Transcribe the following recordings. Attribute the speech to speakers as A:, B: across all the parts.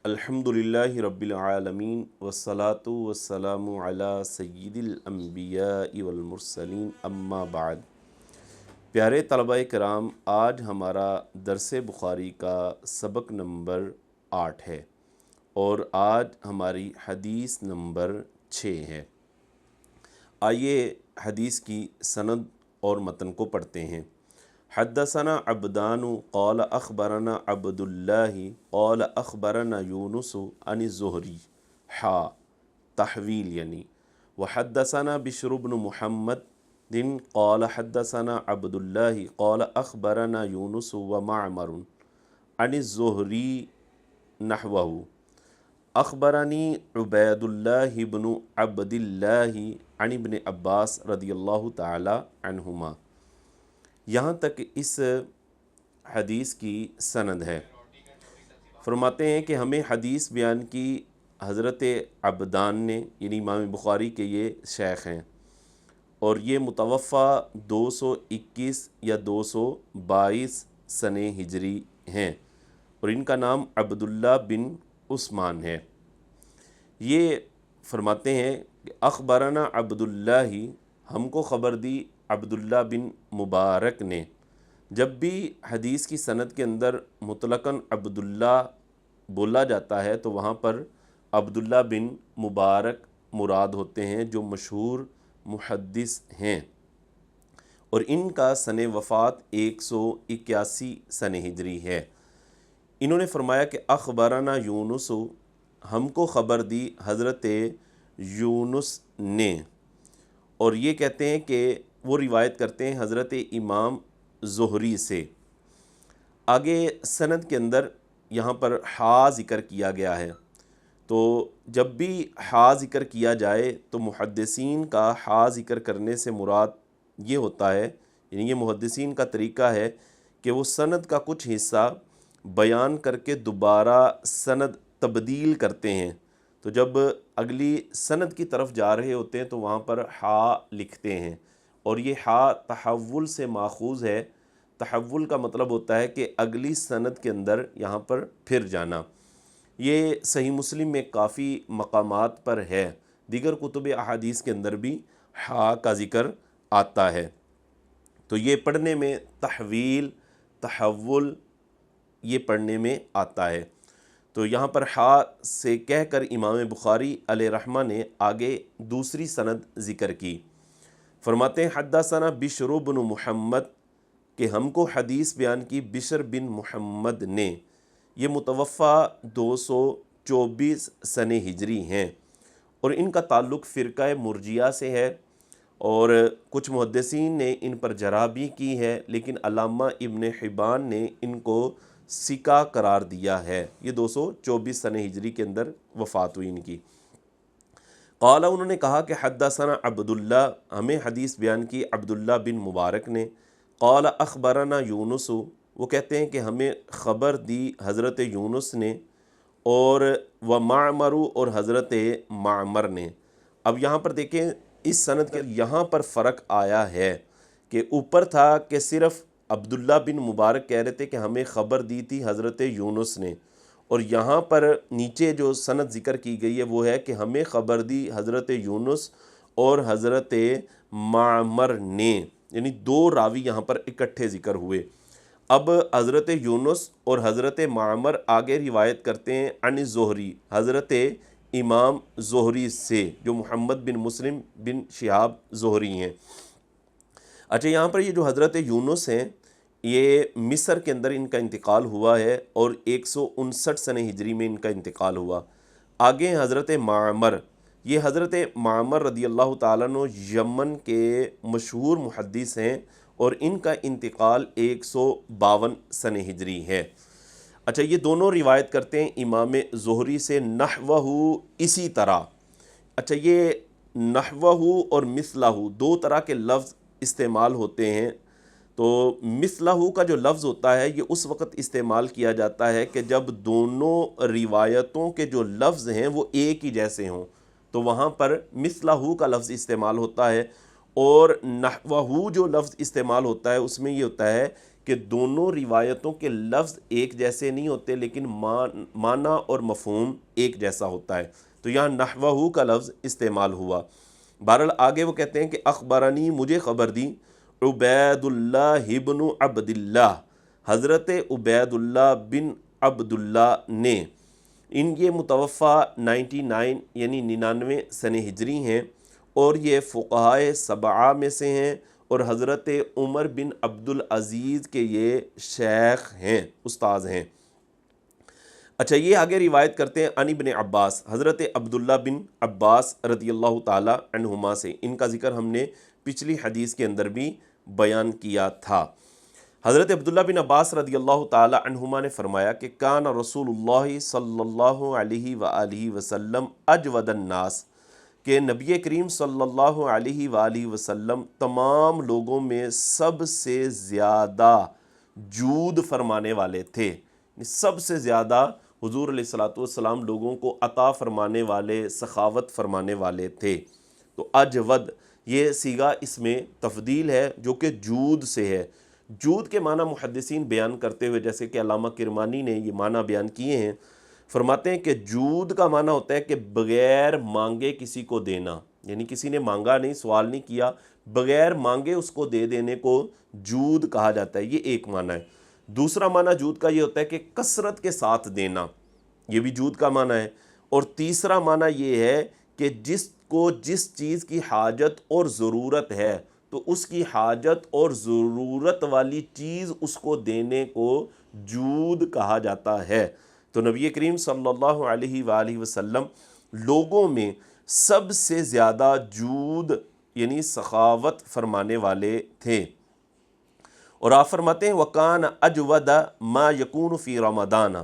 A: الحمدللہ رب العالمین والصلاة والسلام علی سید الانبیاء والمرسلین اما بعد۔ پیارے طلبہ کرام، آج ہمارا درس بخاری کا سبق نمبر 8 ہے اور آج ہماری حدیث نمبر 6 ہے۔ آئیے حدیث کی سند اور متن کو پڑھتے ہیں۔ حدثنا عبدان قال اخبرنا عبد اللہ قال اخبرنا یونس عن الزہری تحویل یعنی وحدثنا بشر بن محمد قال حدثنا عبد اللہ قال اخبرنا یونس ومعمر عن الزہری نحوہ اخبرنی عبید اللہ بن عبد اللہ عن ابن عباس رضی اللہ تعالی عنہما۔ یہاں تک اس حدیث کی سند ہے۔ فرماتے ہیں کہ ہمیں حدیث بیان کی حضرت عبدان نے، یعنی امام بخاری کے یہ شیخ ہیں، اور یہ متوفہ 221 یا 222 سنہ ہجری ہیں، اور ان کا نام عبداللہ بن عثمان ہے۔ یہ فرماتے ہیں کہ اخبرنا عبداللہ، ہم کو خبر دی عبداللہ بن مبارک نے۔ جب بھی حدیث کی سند کے اندر مطلقاً عبداللہ بولا جاتا ہے تو وہاں پر عبداللہ بن مبارک مراد ہوتے ہیں، جو مشہور محدث ہیں، اور ان کا سنہ وفات 181 سنہ ہجری ہے۔ انہوں نے فرمایا کہ اخبرنا یونس، ہم کو خبر دی حضرت یونس نے، اور یہ کہتے ہیں کہ وہ روایت کرتے ہیں حضرت امام زہری سے۔ آگے سند کے اندر یہاں پر ذکر کیا گیا ہے، تو جب بھی ذکر کیا جائے تو محدثین کا ذکر کرنے سے مراد یہ ہوتا ہے، یعنی یہ محدثین کا طریقہ ہے کہ وہ سند کا کچھ حصہ بیان کر کے دوبارہ سند تبدیل کرتے ہیں، تو جب اگلی سند کی طرف جا رہے ہوتے ہیں تو وہاں پر لکھتے ہیں، اور یہ تحول سے ماخوذ ہے۔ تحول کا مطلب ہوتا ہے کہ اگلی سند کے اندر یہاں پر پھر جانا۔ یہ صحیح مسلم میں کافی مقامات پر ہے، دیگر کتب احادیث کے اندر بھی کا ذکر آتا ہے۔ تو یہ پڑھنے میں تحویل، تحول، یہ پڑھنے میں آتا ہے۔ تو یہاں پر سے کہہ کر امام بخاری علیہ رحمہ نے آگے دوسری سند ذکر کی۔ فرماتے ہیں حدثنا بشر بن محمد، کہ ہم کو حدیث بیان کی بشر بن محمد نے، یہ متوفہ 224 سنہ ہجری ہیں، اور ان کا تعلق فرقہ مرجیہ سے ہے، اور کچھ محدثین نے ان پر جرح بھی کی ہے، لیکن علامہ ابن حبان نے ان کو ثقہ قرار دیا ہے۔ یہ 224 سنہ ہجری کے اندر وفات ہوئی ان کی۔ قال، انہوں نے کہا کہ حدثنا عبداللہ، ہمیں حدیث بیان کی عبداللہ بن مبارک نے۔ قال اخبرنا یونس، وہ کہتے ہیں کہ ہمیں خبر دی حضرت یونس نے، اور ومعمر، اور حضرت معمر نے۔ اب یہاں پر دیکھیں اس سند کے یہاں پر فرق آیا ہے کہ اوپر تھا کہ صرف عبداللہ بن مبارک کہہ رہے تھے کہ ہمیں خبر دی تھی حضرت یونس نے، اور یہاں پر نیچے جو سند ذکر کی گئی ہے وہ ہے کہ ہمیں خبر دی حضرت یونس اور حضرت معمر نے، یعنی دو راوی یہاں پر اکٹھے ذکر ہوئے۔ اب حضرت یونس اور حضرت معمر آگے روایت کرتے ہیں عن زہری، حضرت امام زہری سے، جو محمد بن مسلم بن شہاب زہری ہیں۔ اچھا، یہاں پر یہ جو حضرت یونس ہیں، یہ مصر کے اندر ان کا انتقال ہوا ہے، اور 159 سنہ ہجری میں ان کا انتقال ہوا۔ آگے حضرت معمر، یہ حضرت معمر رضی اللہ تعالیٰ عنہ یمن کے مشہور محدث ہیں، اور ان کا انتقال 152 سنہ ہجری ہے۔ اچھا، یہ دونوں روایت کرتے ہیں امام زہری سے نحوہ، اسی طرح۔ اچھا، یہ نحوہ اور مثلہ دو طرح کے لفظ استعمال ہوتے ہیں۔ تو مثلہ کا جو لفظ ہوتا ہے یہ اس وقت استعمال کیا جاتا ہے کہ جب دونوں روایتوں کے جو لفظ ہیں وہ ایک ہی جیسے ہوں، تو وہاں پر مثلہ کا لفظ استعمال ہوتا ہے، اور نحوہ جو لفظ استعمال ہوتا ہے اس میں یہ ہوتا ہے کہ کہ دونوں روایتوں کے لفظ ایک جیسے نہیں ہوتے لیکن معنی اور مفہوم ایک جیسا ہوتا ہے، تو یہاں نحوہ کا لفظ استعمال ہوا۔ بہرحال آگے وہ کہتے ہیں کہ اخبرنی مجھے خبر دی عبید اللہ ابن عبد اللہ، حضرت عبید اللہ بن عبد اللہ نے، یہ متوفہ 99 یعنی 99 سن ہجری ہیں اور یہ فقہائے سبعہ میں سے ہیں اور حضرت عمر بن عبد العزیز کے یہ شیخ ہیں، استاذ ہیں۔ اچھا، یہ آگے روایت کرتے ہیں عن ابن عباس، حضرت عبداللہ بن عباس رضی اللہ تعالی عنہما سے، ان کا ذکر ہم نے پچھلی حدیث کے اندر بھی بیان کیا تھا۔ حضرت عبداللہ بن عباس رضی اللہ تعالی عنہما نے فرمایا کہ کان رسول اللہ صلی اللہ علیہ وآلہ وسلم اجود الناس، کہ نبی کریم صلی اللہ علیہ وآلہ وسلم تمام لوگوں میں سب سے زیادہ جود فرمانے والے تھے، سب سے زیادہ حضور علیہ الصلوۃ والسلام لوگوں کو عطا فرمانے والے، سخاوت فرمانے والے تھے۔ تو اجود یہ صیغہ اس میں تفضیل ہے جو کہ جود سے ہے۔ جود کے معنی محدثین بیان کرتے ہوئے جیسے کہ علامہ کرمانی نے یہ معنی بیان کیے ہیں، فرماتے ہیں کہ جود کا معنی ہوتا ہے کہ بغیر مانگے کسی کو دینا، یعنی کسی نے مانگا نہیں، سوال نہیں کیا، بغیر مانگے اس کو دے دینے کو جود کہا جاتا ہے، یہ ایک معنی ہے۔ دوسرا معنی جود کا یہ ہوتا ہے کہ کثرت کے ساتھ دینا، یہ بھی جود کا معنی ہے۔ اور تیسرا معنی یہ ہے کہ جس کو جس چیز کی حاجت اور ضرورت ہے تو اس کی حاجت اور ضرورت والی چیز اس کو دینے کو جود کہا جاتا ہے۔ تو نبی کریم صلی اللہ علیہ وآلہ وسلم لوگوں میں سب سے زیادہ جود یعنی سخاوت فرمانے والے تھے۔ اور آپ فرماتے ہیں وَكَانَ أَجْوَدَ مَا يَكُونُ فِي رَمَضَانَ،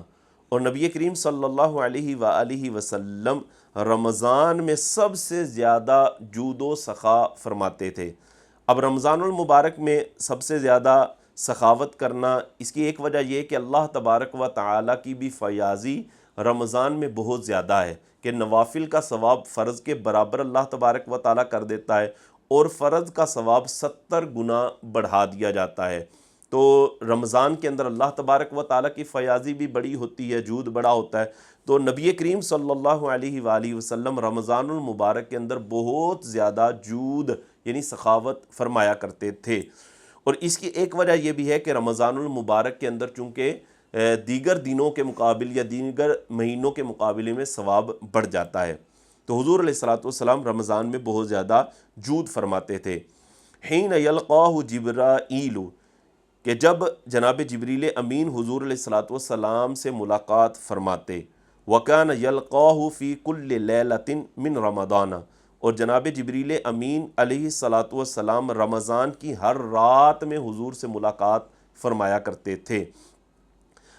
A: اور نبی کریم صلی اللہ علیہ وآلہ وسلم رمضان میں سب سے زیادہ جود و سخا فرماتے تھے۔ اب رمضان المبارک میں سب سے زیادہ سخاوت کرنا، اس کی ایک وجہ یہ کہ اللہ تبارک و تعالیٰ کی بھی فیاضی رمضان میں بہت زیادہ ہے کہ نوافل کا ثواب فرض کے برابر اللہ تبارک و تعالیٰ کر دیتا ہے اور فرض کا ثواب 70 گنا بڑھا دیا جاتا ہے۔ تو رمضان کے اندر اللہ تبارک و تعالیٰ کی فیاضی بھی بڑی ہوتی ہے، جود بڑا ہوتا ہے۔ تو نبی کریم صلی اللہ علیہ وآلہ وسلم رمضان المبارک کے اندر بہت زیادہ جود یعنی سخاوت فرمایا کرتے تھے۔ اور اس کی ایک وجہ یہ بھی ہے کہ رمضان المبارک کے اندر چونکہ دیگر دنوں کے مقابل یا دیگر مہینوں کے مقابلے میں ثواب بڑھ جاتا ہے، تو حضور علیہ الصلوۃ والسلام رمضان میں بہت زیادہ جود فرماتے تھے۔ حین یلقاہ جبرائیل، کہ جب جناب جبریل امین حضور علیہ الصلوۃ والسلام سے ملاقات فرماتے، وکان یلقاہ فی کل لیلۃ من رمضان، اور جناب جبریل امین علیہ الصلوۃ والسلام رمضان کی ہر رات میں حضور سے ملاقات فرمایا کرتے تھے۔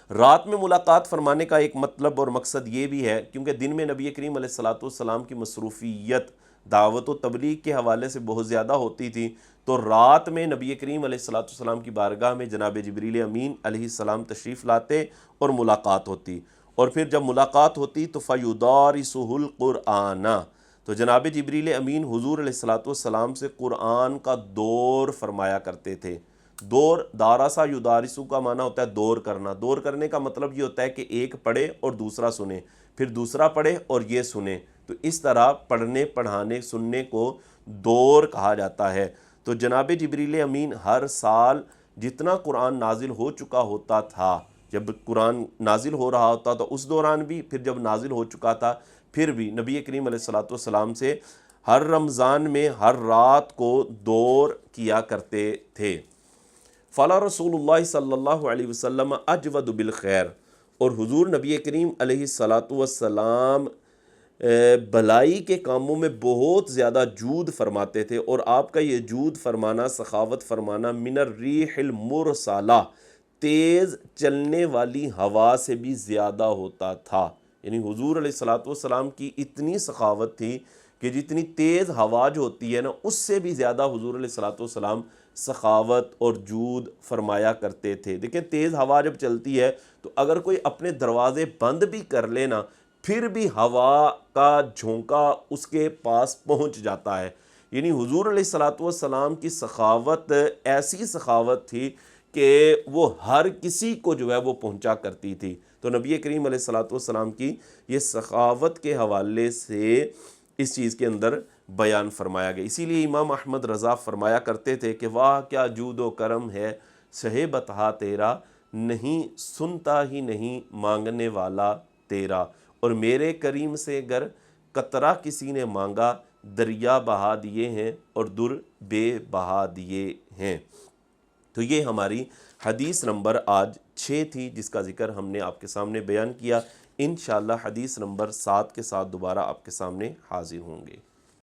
A: رات میں ملاقات فرمانے کا ایک مطلب اور مقصد یہ بھی ہے کیونکہ دن میں نبی کریم علیہ الصلوۃ والسلام کی مصروفیت دعوت و تبلیغ کے حوالے سے بہت زیادہ ہوتی تھی، تو رات میں نبی کریم علیہ الصلوۃ والسلام کی بارگاہ میں جناب جبریل امین علیہ السلام تشریف لاتے اور ملاقات ہوتی، اور پھر جب ملاقات ہوتی تو فیدارسہ القرآن، تو جناب جبریل امین حضور علیہ الصلوۃ والسلام سے قرآن کا دور فرمایا کرتے تھے۔ دور دارسا یدارسو کا معنی ہوتا ہے دور کرنا، دور کرنے کا مطلب یہ ہوتا ہے کہ ایک پڑھے اور دوسرا سنے، پھر دوسرا پڑھے اور یہ سنے، تو اس طرح پڑھنے پڑھانے سننے کو دور کہا جاتا ہے۔ تو جناب جبریل امین ہر سال جتنا قرآن نازل ہو چکا ہوتا تھا، جب قرآن نازل ہو رہا ہوتا تو اس دوران بھی، پھر جب نازل ہو چکا تھا پھر بھی نبی کریم علیہ الصلوۃ والسلام سے ہر رمضان میں ہر رات کو دور کیا کرتے تھے۔ فلا رسول اللہ صلی اللہ علیہ وسلم اجود بالخیر، اور حضور نبی کریم علیہ الصلوۃ والسلام بھلائی کے کاموں میں بہت زیادہ جود فرماتے تھے، اور آپ کا یہ جود فرمانا، سخاوت فرمانا من الریح المرسلہ، تیز چلنے والی ہوا سے بھی زیادہ ہوتا تھا۔ یعنی حضور علیہ الصلوۃ والسلام کی اتنی سخاوت تھی کہ جتنی تیز ہوا جو ہوتی ہے نا، اس سے بھی زیادہ حضور علیہ الصلوۃ والسلام سخاوت اور جود فرمایا کرتے تھے۔ دیکھیں تیز ہوا جب چلتی ہے تو اگر کوئی اپنے دروازے بند بھی کر لینا پھر بھی ہوا کا جھونکا اس کے پاس پہنچ جاتا ہے۔ یعنی حضور علیہ الصلوۃ والسلام کی سخاوت ایسی سخاوت تھی کہ وہ ہر کسی کو جو ہے وہ پہنچا کرتی تھی۔ تو نبی کریم علیہ الصلوۃ والسلام کی یہ سخاوت کے حوالے سے اس چیز کے اندر بیان فرمایا گیا۔ اسی لیے امام احمد رضا فرمایا کرتے تھے کہ واہ کیا جود و کرم ہے شہ بطحا تیرا، نہیں سنتا ہی نہیں مانگنے والا تیرا، اور میرے کریم سے گر قطرہ کسی نے مانگا دریا بہا دیے ہیں اور در بے بہا دیے ہیں۔ تو یہ ہماری حدیث نمبر آج 6 تھی جس کا ذکر ہم نے آپ کے سامنے بیان کیا۔ انشاءاللہ حدیث نمبر 7 کے ساتھ دوبارہ آپ کے سامنے حاضر ہوں گے۔